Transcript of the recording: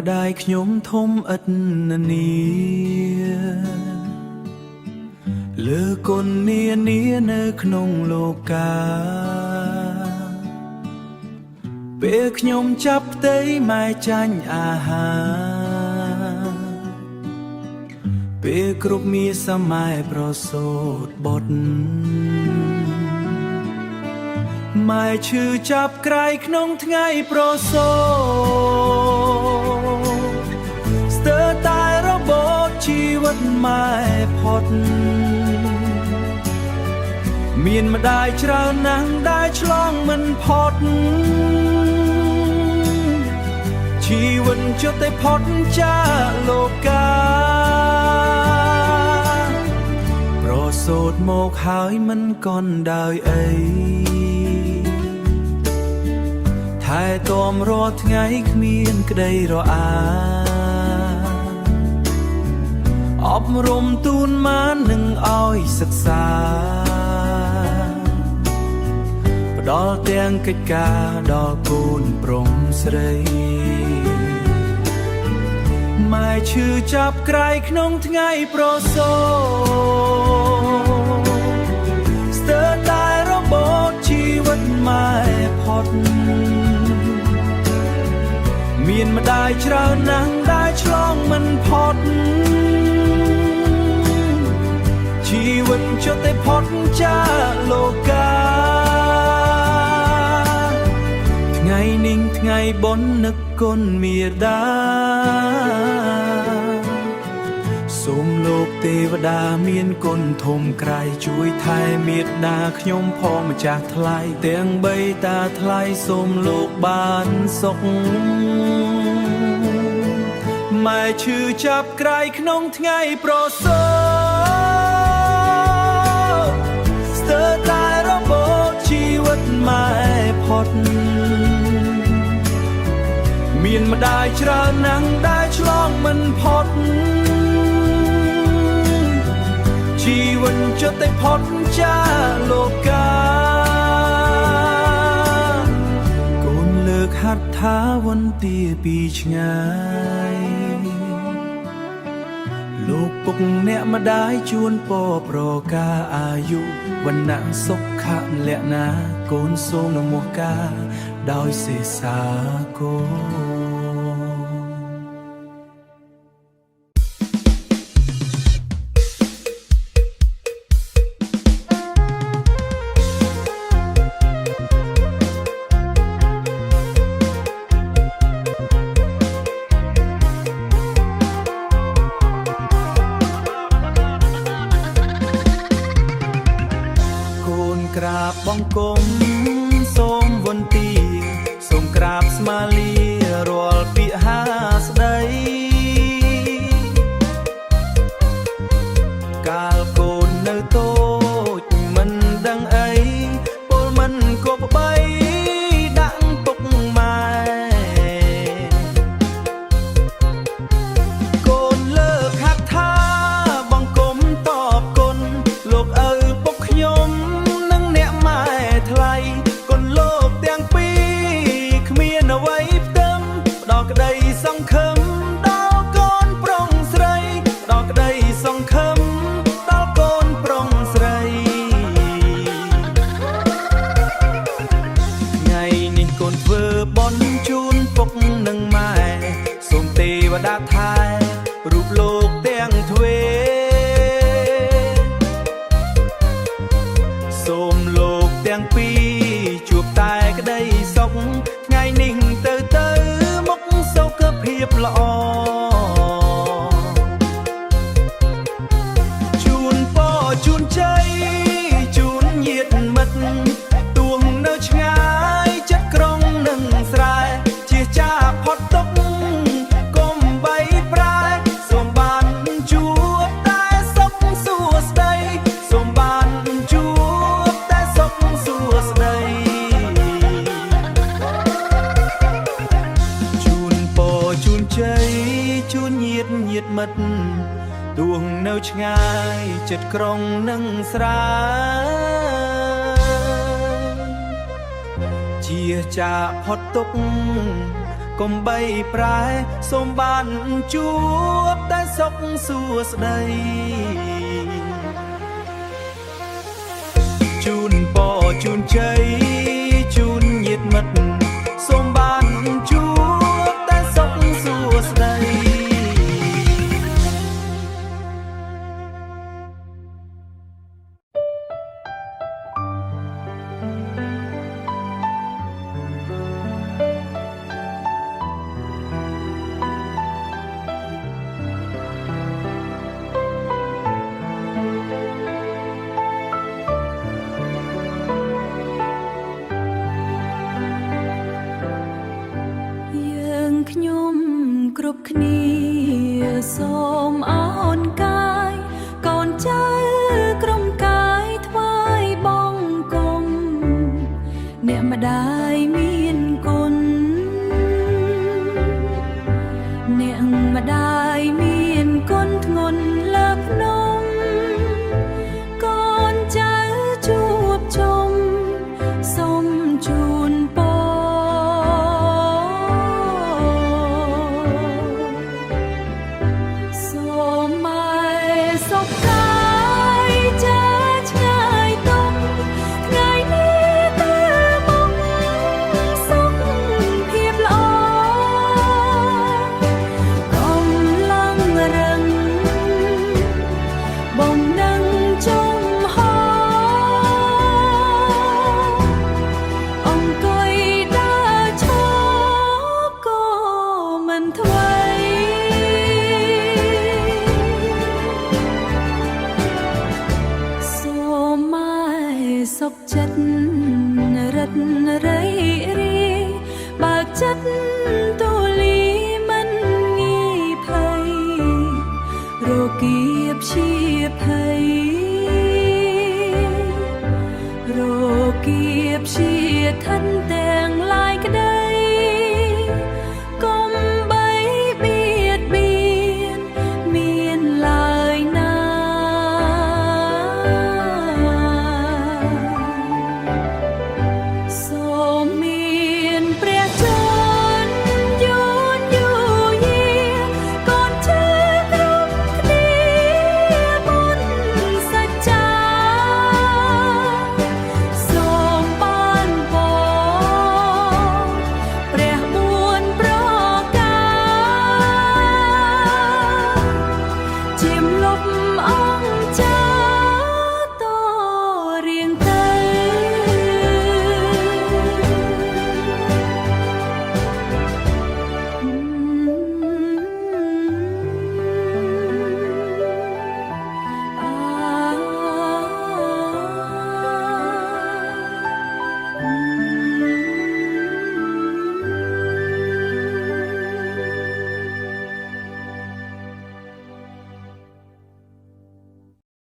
ម្ដាយខ្ញុំធំឥតនាលើគុណនានានៅក្នុងលោកាពេលខ្ញុំចាប់ផ្ទៃម៉ែចាញ់អាហារពេលគ្រប់មាសសម័យប្រសូតបុត្រម៉ែឈឺចាប់ក្រៃក្នុងថ្ងៃប្រសូតស្ទើរតែរបូតជីវិតម៉ែផុតមានម្ដាយច្រើនណាស់ដែលឆ្លងមិនផុតជីវិតជិតតែផុតចាកលោកាប្រសូតមកហើយមិនកន់ដោយអីថែទាំរាល់ថ្ងៃគ្មានក្តីរអាអប់រំទូនមាននឹងឲ្យសិក្សាផ្ដល់ទាំងកិច្ចការដល់កូនប្រុងស្រីម៉ែឈឺចាប់ក្រៃក្នុងថ្ងៃប្រសូតស្ទើរតែរបូតជីវិតម៉ែផុតមានម្ដាយច្រើនណាស់ដែលឆ្លងមិនផុតជីវិតជិតតែផុតចាកលោកាថ្ងៃនេះថ្ងៃបុណ្យនឹកគុណមាតាសូមលោកទេវតាមានគុណធំក្រៃជួយថែមេត្តាខ្ញុំផងម្ចាស់ថ្លៃទាំងបីតាថ្លៃសូមលោកបានសុខម៉ែឈឺចាប់ក្រៃក្នុងថ្ងៃប្រសូតស្ទើរតែរបូតជីវិតម៉ែផុតមានម្ដាយច្រើនណាស់ដែលឆ្លងមិនផុតជីវិតជិតតែផុតចាកលោកាកូនលើកហត្ថាវន្តាពីឆ្ងាយលោកពុកអ្នកម្ដាយជួនពរប្រការអាយុវណ្ណៈសុខៈលក្ខណាកូនសូមនមស្ការដោយសេសាគរក្រាបបង្គំសូមវន្តាសូមក្រាបស្មាលារាល់ពាក្យហាស្ដីកាលកូននៅតូចមិនដឹងអីពលមិនគប់បីដាក់ពុកម៉ែកូនលើកហត្ថាបង្គំតបគុណលោកឪពុកខ្ញុំថ្លៃគុណលោកទាំងពីរគ្មានអ្វីផ្ទឹមផ្ដល់ក្តីសង្ឃឹមដល់កូនប្រុងស្រីផ្ដល់ក្តីសង្ឃឹមដល់កូនប្រុងស្រីថ្ងៃនេះកូនធ្វើបុណ្យជូនពុកនិងម៉ែសូមទេវតាថែរូបលោកទាំងទ្វេសូមលោកទាំងពីរជួបតែក្តីសុខថ្ងៃនេះទៅមុខសុខភាពល្អជូនពរជូនជ័យជូនញាតិមិត្តទួងនៅឆ្ងាយចិត្តក្រុងនឹងស្រែជាចាផុតទុកកុំបីប្រែសូមបានជួបតែសុខសួស្តីសូមបានជួបតែសុខសួស្តីជូនពរជូនជ័យជូនញាតិមិត្តទួងនៅឆ្ងាយចិត្តក្រុងនឹងស្រែជាចាផុតទុក កុំបីប្រែសូមបានជួបតែសុខសួស្តីជូនពរជូនជ័យជូនញាតិមិត្តសូមបានជួបតែសុខសួស្តីខ្ញុំគ្រប់គ្នាសូមអោនកាយកូនចៅក្រុមកាយថ្វាយបង្គំអ្នកម្ដាយមានគុណអ្នកម្ដាយមានគុណធ្ងន់លើភ្នំកូនចៅជួបជុំសូមជូនពរសុខចិត្តរត់រៃរីបើកចិត្តទូលីមិនងាយភ័យរគៀបជាភ័យរគៀបជាខន្តី